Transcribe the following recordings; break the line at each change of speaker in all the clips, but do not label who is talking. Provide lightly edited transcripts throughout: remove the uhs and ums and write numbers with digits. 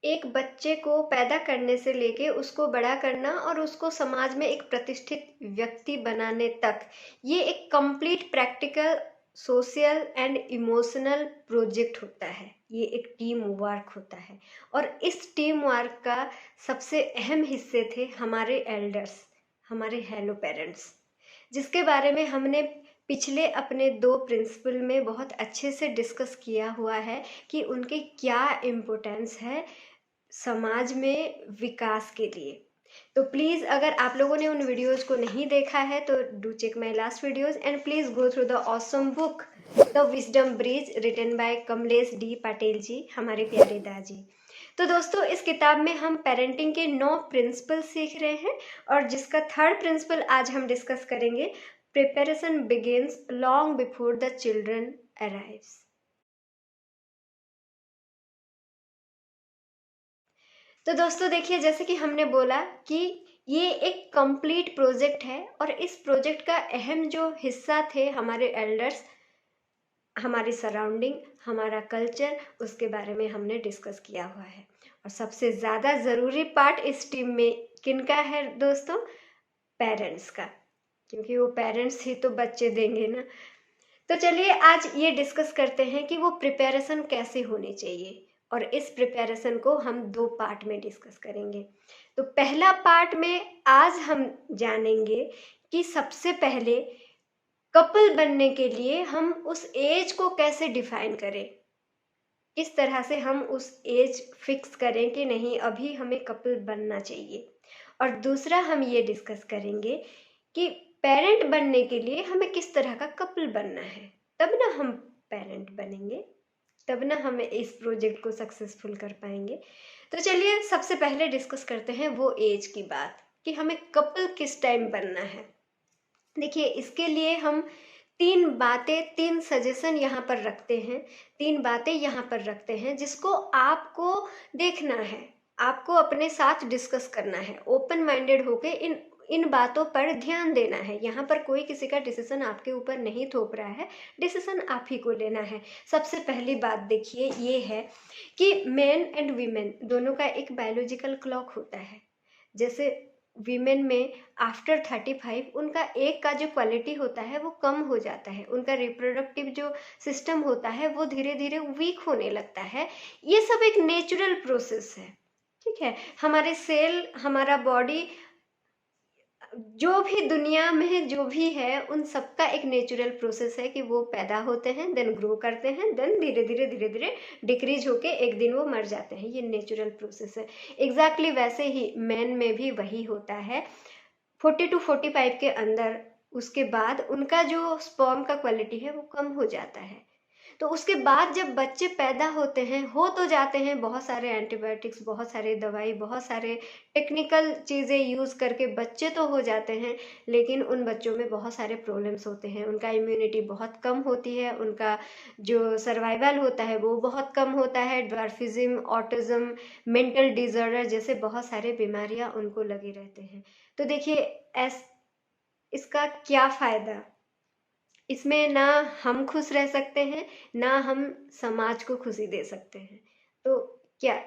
एक बच्चे को पैदा करने से लेके उसको बड़ा करना और उसको समाज में एक प्रतिष्ठित व्यक्ति बनाने तक, ये एक complete practical, social and emotional project होता है। ये एक टीम वर्क होता है और इस टीम वर्क का सबसे अहम हिस्से थे हमारे एल्डर्स, हमारे हेलो पेरेंट्स, जिसके बारे में हमने पिछले अपने 2 प्रिंसिपल में बहुत अच्छे से डिस्कस किया हुआ है कि उनके क्या इम्पोर्टेंस है समाज में विकास के लिए। तो प्लीज़ अगर आप लोगों ने उन वीडियोस को नहीं देखा है तो do check my last videos and please go through the awesome book the wisdom bridge written by Kamlesh D Patel ji, हमारे प्यारे दाजी। तो दोस्तों, इस किताब में हम पेरेंटिंग के 9 प्रिंसिपल सीख रहे हैं और जिसका 3rd प्रिंसिपल आज हम डिस्कस करेंगे, preparation begins long before the children arrives. तो दोस्तों देखिए, जैसे कि हमने बोला कि ये एक कंप्लीट प्रोजेक्ट है और इस प्रोजेक्ट का अहम जो हिस्सा थे हमारे एल्डर्स, हमारी सराउंडिंग, हमारा कल्चर, उसके बारे में हमने डिस्कस किया हुआ है। और सबसे ज़्यादा ज़रूरी पार्ट इस टीम में किनका है दोस्तों? पेरेंट्स का, क्योंकि वो पेरेंट्स ही तो बच्चे देंगे ना। तो चलिए आज ये डिस्कस करते हैं कि वो प्रिपरेशन कैसे होनी चाहिए और इस प्रिपरेशन को हम 2 पार्ट में डिस्कस करेंगे। तो पहला पार्ट में आज हम जानेंगे कि सबसे पहले कपल बनने के लिए हम उस एज को कैसे डिफाइन करें, किस तरह से हम उस एज फिक्स करें कि नहीं अभी हमें कपल बनना चाहिए। और दूसरा हम ये डिस्कस करेंगे कि पेरेंट बनने के लिए हमें किस तरह का कपल बनना है, तब ना हम पेरेंट बनेंगे, तब ना हमें इस प्रोजेक्ट को सक्सेसफुल कर पाएंगे। तो चलिए सबसे पहले डिस्कस करते हैं वो एज की बात कि हमें कपल किस टाइम बनना है। देखिए, इसके लिए हम 3 बातें, 3 सजेशन यहाँ पर रखते हैं, 3 बातें यहाँ पर रखते हैं जिसको आपको देखना है, आपको अपने साथ डिस्कस करना है, ओपन माइंडेड होके इन इन बातों पर ध्यान देना है। यहाँ पर कोई किसी का डिसीजन आपके ऊपर नहीं थोप रहा है, डिसीजन आप ही को लेना है। सबसे पहली बात देखिए ये है कि मेन एंड वीमेन दोनों का एक बायोलॉजिकल क्लॉक होता है। जैसे वीमेन में आफ्टर 35 उनका एक का जो क्वालिटी होता है वो कम हो जाता है, उनका रिप्रोडक्टिव जो सिस्टम होता है वो धीरे धीरे वीक होने लगता है। ये सब एक नेचुरल प्रोसेस है, ठीक है। हमारे सेल, हमारा बॉडी, जो भी दुनिया में जो भी है उन सबका एक नेचुरल प्रोसेस है कि वो पैदा होते हैं, देन ग्रो करते हैं, देन धीरे धीरे डिक्रीज होके एक दिन वो मर जाते हैं। ये नेचुरल प्रोसेस है। एग्जैक्टली वैसे ही मैन में भी वही होता है। 40 to 45 के अंदर उसके बाद उनका जो स्पर्म का क्वालिटी है वो कम हो जाता है। तो उसके बाद जब बच्चे पैदा होते हैं, हो तो जाते हैं, बहुत सारे एंटीबायोटिक्स, बहुत सारे दवाई, बहुत सारे टेक्निकल चीज़ें यूज़ करके बच्चे तो हो जाते हैं, लेकिन उन बच्चों में बहुत सारे प्रॉब्लम्स होते हैं। उनका इम्यूनिटी बहुत कम होती है, उनका जो सर्वाइवल होता है वो बहुत कम होता है। ड्वार्फिज्म, ऑटिज्म, मेंटल डिसऑर्डर जैसे बहुत सारे बीमारियां उनको लगी रहते हैं। तो देखिए, ऐस इसका क्या फ़ायदा? इसमें ना हम खुश रह सकते हैं, ना हम समाज को खुशी दे सकते हैं। तो क्या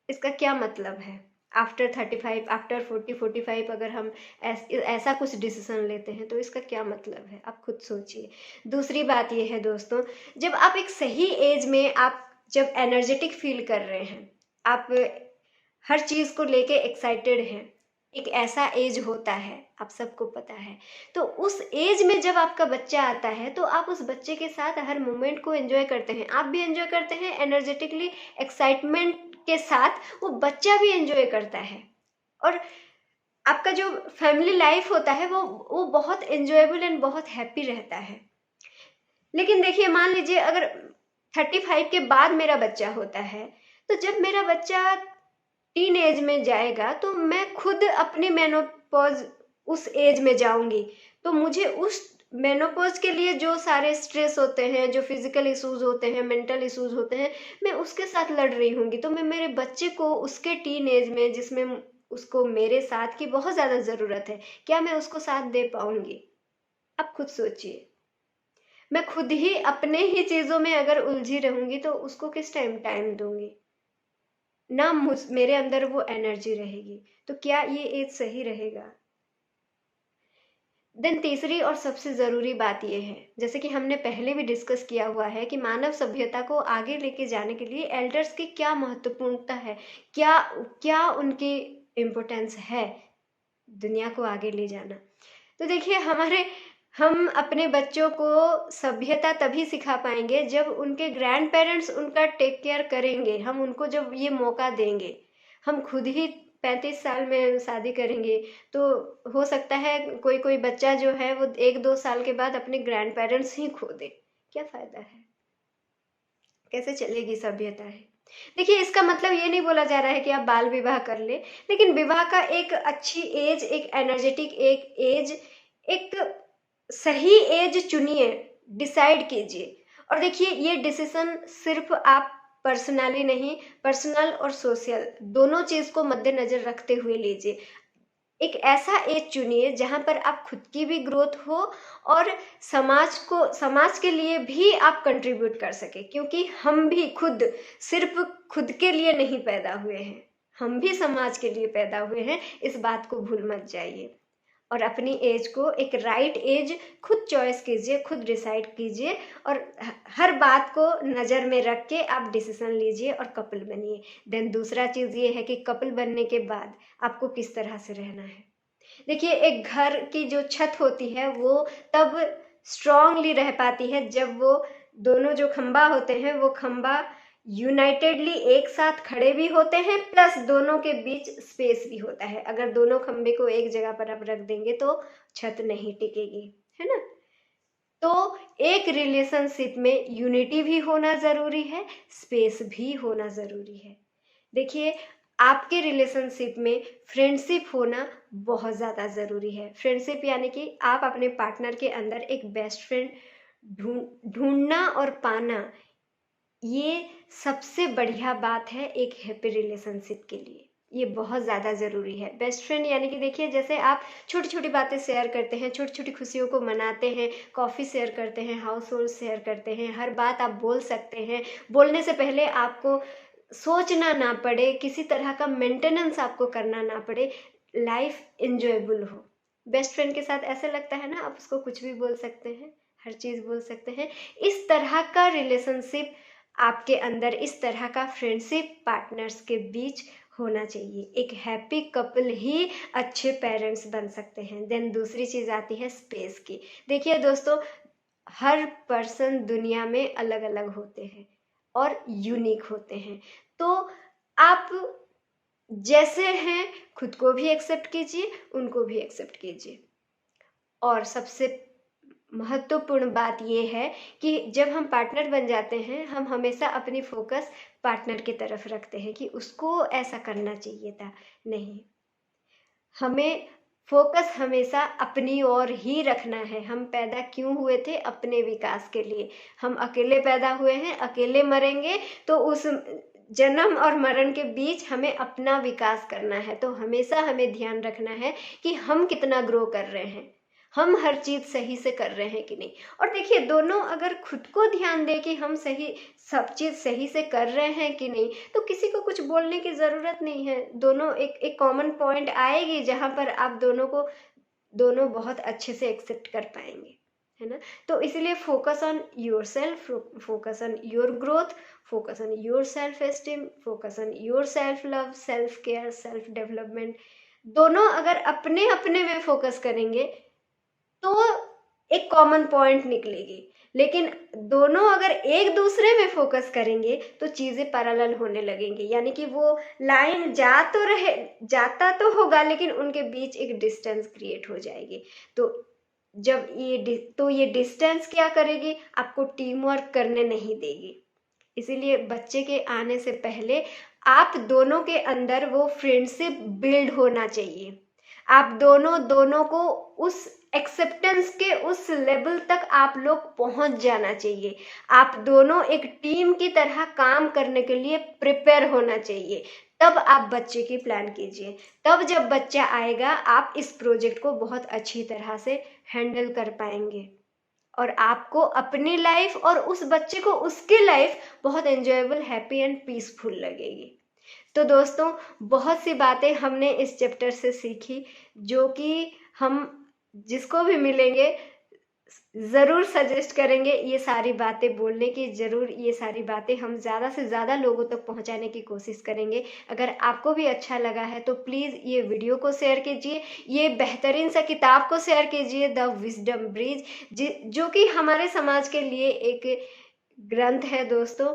इसका क्या मतलब है? आफ्टर 35, आफ्टर 40-45 अगर हम ऐसा कुछ डिसीजन लेते हैं तो इसका क्या मतलब है? आप खुद सोचिए। दूसरी बात ये है दोस्तों, जब आप एक सही एज में, आप जब एनर्जेटिक फील कर रहे हैं, आप हर चीज़ को लेके एक्साइटेड हैं, एक ऐसा एज होता है, आप सबको पता है। तो उस एज में जब आपका बच्चा आता है तो आप उस बच्चे के साथ हर मोमेंट को एंजॉय करते हैं, आप भी एंजॉय करते हैं एनर्जेटिकली, एक्साइटमेंट के साथ वो बच्चा भी एंजॉय करता है। और आपका जो फैमिली लाइफ होता है वो बहुत एंजॉयबल एंड बहुत हैप्पी रहता है। लेकिन देखिए, मान लीजिए अगर 35 के बाद मेरा बच्चा होता है, तो जब मेरा बच्चा टीन एज में जाएगा तो मैं खुद अपनी मेनोपॉज उस एज में जाऊंगी, तो मुझे उस मेनोपॉज के लिए जो सारे स्ट्रेस होते हैं, जो फिजिकल इश्यूज होते हैं, मेंटल इश्यूज होते हैं, मैं उसके साथ लड़ रही होंगी। तो मैं मेरे बच्चे को उसके टीन एज में, जिसमें उसको मेरे साथ की बहुत ज़्यादा ज़रूरत है, क्या मैं उसको साथ दे पाऊंगी? आप खुद सोचिए। मैं खुद ही अपने ही चीज़ों में अगर उलझी रहूंगी तो उसको किस टाइम टाइम दूंगी? ना मेरे अंदर वो एनर्जी रहेगी, तो क्या ये एज सही रहेगा? देन तीसरी और सबसे ज़रूरी बात ये है, जैसे कि हमने पहले भी डिस्कस किया हुआ है, कि मानव सभ्यता को आगे लेके जाने के लिए एल्डर्स की क्या महत्वपूर्णता है, क्या क्या उनकी इम्पोर्टेंस है दुनिया को आगे ले जाना। तो देखिए, हम अपने बच्चों को सभ्यता तभी सिखा पाएंगे जब उनके ग्रैंड पेरेंट्स उनका टेक केयर करेंगे, हम उनको जब ये मौका देंगे। हम खुद ही 35 साल में शादी करेंगे तो हो सकता है कोई कोई बच्चा जो है वो 1-2 साल के बाद अपने ग्रैंड पेरेंट्स ही खो दे। क्या फायदा है? कैसे चलेगी सभ्यता है? देखिए, इसका मतलब ये नहीं बोला जा रहा है कि आप बाल विवाह कर ले, लेकिन विवाह का एक अच्छी एज, एक एनर्जेटिक एक एज, एक सही एज चुनिए, डिसाइड कीजिए। और देखिए, ये डिसीजन सिर्फ आप पर्सनली नहीं, पर्सनल और सोशल दोनों चीज को मद्देनजर रखते हुए लीजिए। एक ऐसा एज चुनिए जहां पर आप खुद की भी ग्रोथ हो और समाज के लिए भी आप कंट्रीब्यूट कर सके, क्योंकि हम भी खुद सिर्फ खुद के लिए नहीं पैदा हुए हैं, हम भी समाज के लिए पैदा हुए हैं। इस बात को भूल मत जाइए। और अपनी एज को एक राइट एज खुद चॉइस कीजिए, खुद डिसाइड कीजिए, और हर बात को नज़र में रख के आप डिसीजन लीजिए और कपल बनिए। देन दूसरा चीज़ ये है कि कपल बनने के बाद आपको किस तरह से रहना है। देखिए, एक घर की जो छत होती है वो तब स्ट्रांगली रह पाती है जब वो दोनों जो खंबा होते हैं वो खंबा यूनाइटेडली एक साथ खड़े भी होते हैं, प्लस दोनों के बीच स्पेस भी होता है। अगर दोनों खंबे को एक जगह पर आप रख देंगे तो छत नहीं टिकेगी, है ना? तो एक रिलेशनशिप में यूनिटी भी होना ज़रूरी है, स्पेस भी होना ज़रूरी है। देखिए, आपके रिलेशनशिप में फ्रेंडशिप होना बहुत ज़्यादा ज़रूरी है। फ्रेंडशिप यानी कि आप अपने पार्टनर के अंदर एक बेस्ट फ्रेंड ढूंढना और पाना, ये सबसे बढ़िया बात है एक हैप्पी रिलेशनशिप के लिए। ये बहुत ज़्यादा ज़रूरी है। बेस्ट फ्रेंड यानी कि देखिए, जैसे आप छोटी छोटी बातें शेयर करते हैं, छोटी छोटी खुशियों को मनाते हैं, कॉफ़ी शेयर करते हैं, हाउस होल्ड शेयर करते हैं, हर बात आप बोल सकते हैं। बोलने से पहले आपको सोचना ना पड़े, किसी तरह का मेंटेनेंस आपको करना ना पड़े, लाइफ इंजॉयबल हो। बेस्ट फ्रेंड के साथ ऐसे लगता है ना, आप उसको कुछ भी बोल सकते हैं, हर चीज़ बोल सकते हैं। इस तरह का रिलेशनशिप आपके अंदर, इस तरह का फ्रेंडशिप पार्टनर्स के बीच होना चाहिए। एक हैप्पी कपल ही अच्छे पेरेंट्स बन सकते हैं। देन दूसरी चीज़ आती है स्पेस की। देखिए दोस्तों, हर पर्सन दुनिया में अलग अलग होते हैं और यूनिक होते हैं। तो आप जैसे हैं खुद को भी एक्सेप्ट कीजिए, उनको भी एक्सेप्ट कीजिए। और सबसे महत्वपूर्ण बात ये है कि जब हम पार्टनर बन जाते हैं, हम हमेशा अपनी फोकस पार्टनर की तरफ रखते हैं कि उसको ऐसा करना चाहिए था। नहीं, हमें फोकस हमेशा अपनी ओर ही रखना है। हम पैदा क्यों हुए थे? अपने विकास के लिए। हम अकेले पैदा हुए हैं, अकेले मरेंगे, तो उस जन्म और मरण के बीच हमें अपना विकास करना है। तो हमेशा हमें ध्यान रखना है कि हम कितना ग्रो कर रहे हैं, हम हर चीज़ सही से कर रहे हैं कि नहीं। और देखिए, दोनों अगर खुद को ध्यान दे कि हम सही सब चीज़ सही से कर रहे हैं कि नहीं, तो किसी को कुछ बोलने की ज़रूरत नहीं है। दोनों एक कॉमन पॉइंट आएगी जहाँ पर आप दोनों बहुत अच्छे से एक्सेप्ट कर पाएंगे, है ना? तो इसलिए focus on your self, focus on your growth, focus on your self esteem, focus on your self love, self care, self development. दोनों अगर अपने अपने में फोकस करेंगे तो एक कॉमन पॉइंट निकलेगी। लेकिन दोनों अगर एक दूसरे में फोकस करेंगे तो चीज़ें पैरेलल होने लगेंगी, यानी कि वो लाइन जाता तो होगा, लेकिन उनके बीच एक डिस्टेंस क्रिएट हो जाएगी। तो ये डिस्टेंस क्या करेगी? आपको टीम वर्क करने नहीं देगी। इसीलिए बच्चे के आने से पहले आप दोनों के अंदर वो फ्रेंडशिप बिल्ड होना चाहिए। आप दोनों को उस एक्सेप्टेंस के उस लेवल तक आप लोग पहुंच जाना चाहिए। आप दोनों एक टीम की तरह काम करने के लिए प्रिपेयर होना चाहिए। तब आप बच्चे की प्लान कीजिए। तब जब बच्चा आएगा, आप इस प्रोजेक्ट को बहुत अच्छी तरह से हैंडल कर पाएंगे और आपको अपनी लाइफ और उस बच्चे को उसकी लाइफ बहुत एंजॉयबल, हैप्पी एंड पीसफुल लगेगी। तो दोस्तों, बहुत सी बातें हमने इस चैप्टर से सीखी, जो कि हम जिसको भी मिलेंगे ज़रूर सजेस्ट करेंगे ये सारी बातें बोलने की। ज़रूर ये सारी बातें हम ज़्यादा से ज़्यादा लोगों तक पहुंचाने की कोशिश करेंगे। अगर आपको भी अच्छा लगा है तो प्लीज़ ये वीडियो को शेयर कीजिए, ये बेहतरीन सा किताब को शेयर कीजिए, द विजडम ब्रिज, जो कि हमारे समाज के लिए एक ग्रंथ है दोस्तों।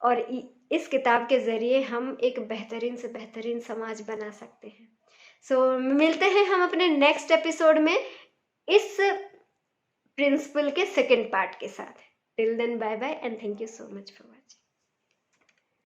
और इस किताब के ज़रिए हम एक बेहतरीन से बेहतरीन समाज बना सकते हैं। सो मिलते हैं हम अपने नेक्स्ट एपिसोड में इस प्रिंसिपल के सेकंड पार्ट के साथ। Till then bye bye and thank you so much for